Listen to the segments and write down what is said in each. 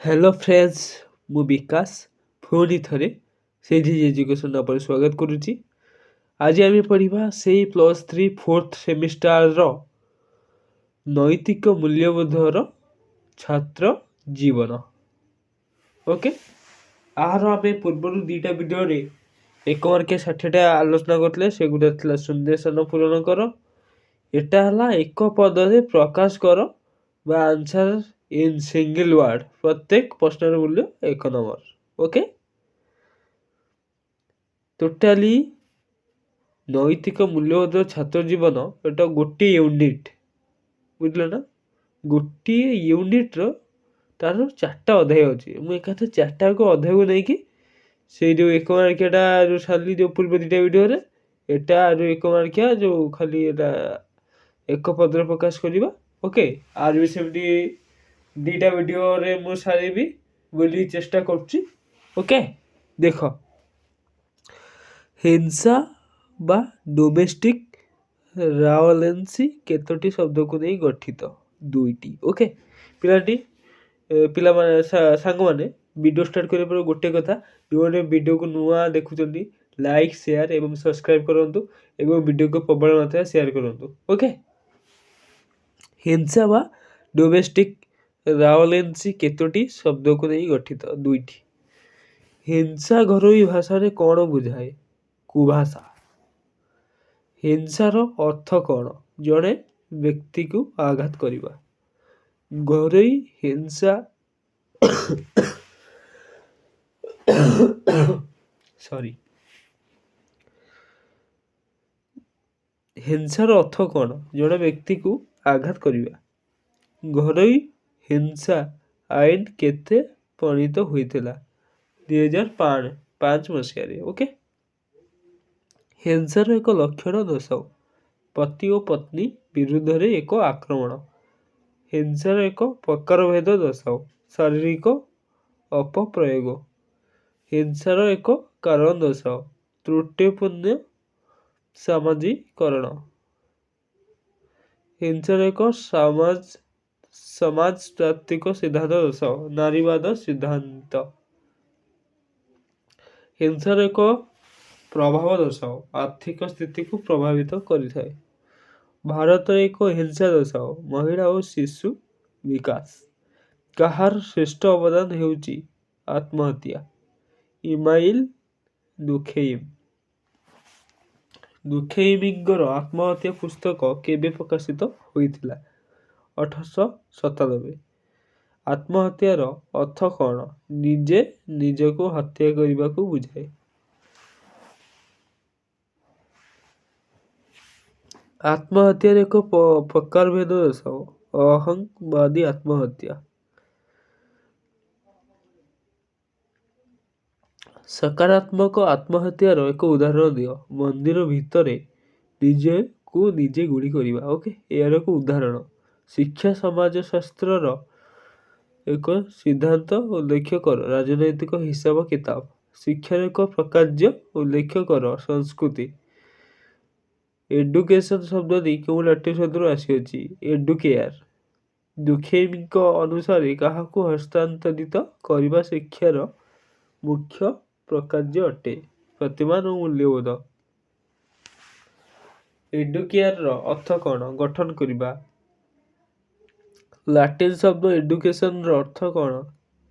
Hello friends, ମୁଁ ବିକାଶ ପୁଣି ଥରେ ସେଇଠି ଏଜୁକେସନ୍ ଉପରେ ସ୍ୱାଗତ କରୁଛି। ଆଜି ଆମେ ପଢ଼ିବା ସେଇ +3 4th ସେମିଷ୍ଟାରର ନୈତିକ ମୂଲ୍ୟବୋଧର ଛାତ୍ର ଜୀବନ। ଓକେ, ଆହାର ଆମେ ପୂର୍ବରୁ ଦୁଇଟା ଭିଡ଼ିଓରେ 1 ମାର୍କିଆ 60ଟା ଆଲୋଚନା କରିଥିଲେ। ସେଗୁଡ଼ା ଥିଲା ଶୂନ୍ୟସ୍ଥାନ ପୂରଣ କର, ଏଟା ହେଲା ଏକ ପଦରେ ପ୍ରକାଶ କର ବା ଆନ୍ସର ଇନ୍ ସିଙ୍ଗଲ ୱାର୍ଡ। ପ୍ରତ୍ୟେକ ପ୍ରଶ୍ନର ମୂଲ୍ୟ 1 ନମ୍ବର। ଓକେ, ଟୋଟାଲି ନୈତିକ ମୂଲ୍ୟବୋଧ ଛାତ୍ର ଜୀବନ ଏଟା ଗୋଟିଏ ୟୁନିଟ୍, ବୁଝିଲ ନା? ଗୋଟିଏ ୟୁନିଟ୍ର ତାର 4ଟା ଅଧ୍ୟାୟ ଅଛି। ମୁଁ ଏକାଥରେ 4ଟାକୁ ଅଧ୍ୟାୟକୁ ନେଇକି ସେଇ ଯେଉଁ 1 ମାର୍କିଆଟା ଯେଉଁ ସାରିଲି ଯେଉଁ ପୂର୍ବ 2ଟା ଭିଡ଼ିଓରେ, ଏଟା ଯେଉଁ 1 ମାର୍କିଆ ଯେଉଁ ଖାଲି ଏଟା ଏକ ପଦରେ ପ୍ରକାଶ କରିବା। ଓକେ, ଆର୍ ବି ସେମିତି 2ଟା ଭିଡ଼ିଓରେ ମୁଁ ସାରିବି ବୋଲି ଚେଷ୍ଟା କରୁଛି। ଓକେ, ଦେଖ, ହିଂସା ବା ଡୋମେଷ୍ଟିକ୍ ଭାୟୋଲେନ୍ସ କେତୋଟି ଶବ୍ଦକୁ ନେଇ ଗଠିତ? 2ଟି। ଓକେ, ପିଲାମାନେ ସାଙ୍ଗମାନେ ଭିଡ଼ିଓ ଷ୍ଟାର୍ଟ କରିବା ପରେ ଗୋଟେ କଥା, ଯେଉଁମାନେ ଭିଡ଼ିଓକୁ ନୂଆ ଦେଖୁଛନ୍ତି ଲାଇକ୍ ସେୟାର ଏବଂ ସବସ୍କ୍ରାଇବ୍ କରନ୍ତୁ ଏବଂ ଭିଡ଼ିଓକୁ ପ୍ରବଳ ମାତ୍ରାରେ ସେୟାର କରନ୍ତୁ। ଓକେ, ହିଂସା ବା ଡୋମେଷ୍ଟିକ୍ ଭାୟୋଲେନ୍ସ କେତୋଟି ଶବ୍ଦକୁ ନେଇ ଗଠିତ? 2ଟି। ହିଂସା ଘରୋଇ ଭାଷାରେ କ'ଣ ବୁଝାଏ? କୁଭାଷା। ହିଂସାର ଅର୍ଥ କ'ଣ? ଜଣେ ବ୍ୟକ୍ତିକୁ ଆଘାତ କରିବା। ଘରୋଇ ହିଂସା ହିଂସାର ଅର୍ଥ କ'ଣ? ଜଣେ ବ୍ୟକ୍ତିକୁ ଆଘାତ କରିବା। ଘରୋଇ ହିଂସା ଆଇନ କେତେ ପ୍ରଣୀତ ହୋଇଥିଲା? 2005 ମସିହାରେ। ଓକେ, ହିଂସାର ଏକ ଲକ୍ଷଣ ଦର୍ଶାଅ। ପତି ଓ ପତ୍ନୀ ବିରୁଦ୍ଧରେ ଏକ ଆକ୍ରମଣ। ହିଂସାର ଏକ ପ୍ରକାରଭେଦ ଦର୍ଶାଅ। ଶାରୀରିକ ଅପପ୍ରୟୋଗ। ହିଂସାର ଏକ କାରଣ ଦର୍ଶାଅ। ତ୍ରୁଟିପୂର୍ଣ୍ଣ ସାମାଜିକରଣ। ହିଂସାର ଏକ ସମାଜତାତ୍ତ୍ୱିକ ସିଦ୍ଧାନ୍ତ ଦର୍ଶାଅ। ନାରୀବାଦ ସିଦ୍ଧାନ୍ତ। ହିଂସାର ଏକ ପ୍ରଭାବ ଦର୍ଶାଅ। ଆର୍ଥିକ ସ୍ଥିତିକୁ ପ୍ରଭାବିତ କରିଥାଏ। ଭାରତରେ ଏକ ହିଂସା ଦର୍ଶାଅ। ମହିଳା ଓ ଶିଶୁ ବିକାଶ। କାହାର ଶ୍ରେଷ୍ଠ ଅବଦାନ ହେଉଛି ଆତ୍ମହତ୍ୟା? ଇମାଇଲ ଦୁଖେଇମିଙ୍କର ଆତ୍ମହତ୍ୟା ପୁସ୍ତକ କେବେ ପ୍ରକାଶିତ ହୋଇଥିଲା? 1897। ଆତ୍ମହତ୍ୟାର ଅର୍ଥ କ'ଣ? ନିଜେ ନିଜକୁ ହତ୍ୟା କରିବାକୁ ବୁଝାଏ। ଆତ୍ମହତ୍ୟାର ଏକ ପ୍ରକାରଭେଦ ଦର୍ଶାଅ। ଅହଂବାଦୀ ଆତ୍ମହତ୍ୟା। ସକାରାତ୍ମକ ଆତ୍ମହତ୍ୟାର ଏକ ଉଦାହରଣ ଦିଅ। ମନ୍ଦିର ଭିତରେ ନିଜକୁ ନିଜେ ଗୁଳି କରିବା। ଓକେ, ଏହାର ଏକ ଉଦାହରଣ। ଶିକ୍ଷା ସମାଜଶାସ୍ତ୍ରର ଏକ ସିଦ୍ଧାନ୍ତ ଉଲ୍ଲେଖ କର। ରାଜନୈତିକ ହିସାବ କିତାବ। ଶିକ୍ଷାର ଏକ ପ୍ରକାର୍ଯ୍ୟ ଉଲ୍ଲେଖ କର। ସଂସ୍କୃତି। ଏଡୁକେସନ ଶବ୍ଦଟି କେଉଁ ଲାଟିନ ଶବ୍ଦରୁ ଆସିଅଛି? ଏଡୁକେୟାର। ଦୁଖେଇମିଙ୍କ ଅନୁସାରେ କାହାକୁ ହସ୍ତାନ୍ତରିତ କରିବା ଶିକ୍ଷାର ମୁଖ୍ୟ ପ୍ରକାର୍ଯ୍ୟ ଅଟେ? ପ୍ରତିମାନ ଓ ମୂଲ୍ୟବୋଧ। ଏଡୁକେୟାରର ଅର୍ଥ କ'ଣ? ଗଠନ କରିବା। ଲାଟିନ ଶବ୍ଦ ଏଡୁକେସନର ଅର୍ଥ କ'ଣ?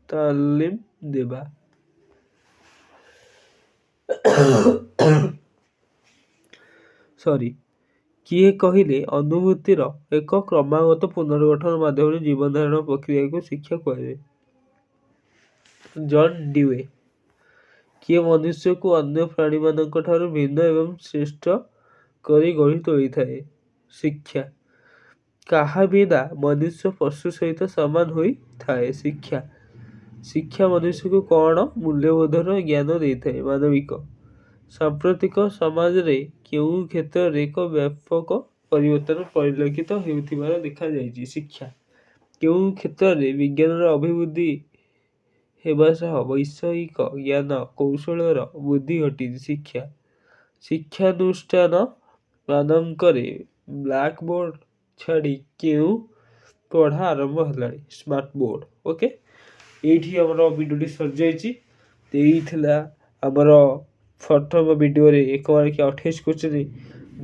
ତାଲିମ ଦେବା। କିଏ କହିଲେ ଅନୁଭୂତିର ଏକ କ୍ରମାଗତ ପୁନର୍ଗଠନ ମାଧ୍ୟମରେ ଜୀବନ ଧାରଣ ପ୍ରକ୍ରିୟାକୁ ଶିକ୍ଷା କୁହାଯାଏ? ଜନ୍ ଡିୱେ। କିଏ ମନୁଷ୍ୟକୁ ଅନ୍ୟ ପ୍ରାଣୀମାନଙ୍କ ଠାରୁ ଭିନ୍ନ ଏବଂ ଶ୍ରେଷ୍ଠ କରି ଗଢ଼ି ତୋଳିଥାଏ? ଶିକ୍ଷା। କାହା ବିନା ମନୁଷ୍ୟ ପଶୁ ସହିତ ସମାନ ହୋଇଥାଏ? ଶିକ୍ଷା। ଶିକ୍ଷା ମନୁଷ୍ୟକୁ କ'ଣ ମୂଲ୍ୟବୋଧର ଜ୍ଞାନ ଦେଇଥାଏ? ମାନବିକ। ସାମ୍ପ୍ରତିକ ସମାଜରେ କେଉଁ କ୍ଷେତ୍ରରେ ଏକ ବ୍ୟାପକ ପରିବର୍ତ୍ତନ ପରିଲକ୍ଷିତ ହେଉଥିବାର ଦେଖାଯାଇଛି? ଶିକ୍ଷା। କେଉଁ କ୍ଷେତ୍ରରେ ବିଜ୍ଞାନର ଅଭିବୃଦ୍ଧି ହେବା ସହ ବୈଷୟିକ ଜ୍ଞାନ କୌଶଳର ବୃଦ୍ଧି ଘଟିଛି? ଶିକ୍ଷା। ଶିକ୍ଷାନୁଷ୍ଠାନ ମାନଙ୍କରେ ବ୍ଲାକବୋର୍ଡ ଛାଡ଼ି କେଉଁ ପଢ଼ା ଆରମ୍ଭ ହେଲାଣି? Smart board. ଓକେ, ଏଇଠି ଆମର ଭିଡ଼ିଓଟି ସରିଯାଇଛି। ତ ଏଇ ଥିଲା ଆମର ପ୍ରଥମ ଭିଡ଼ିଓରେ 1/28 କୋଶ୍ଚିନ୍,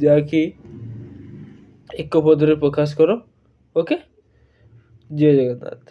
ଯାହାକି ଏକ ପଦରେ ପ୍ରକାଶ କର। ଓକେ, ଜୟ ଜଗନ୍ନାଥ।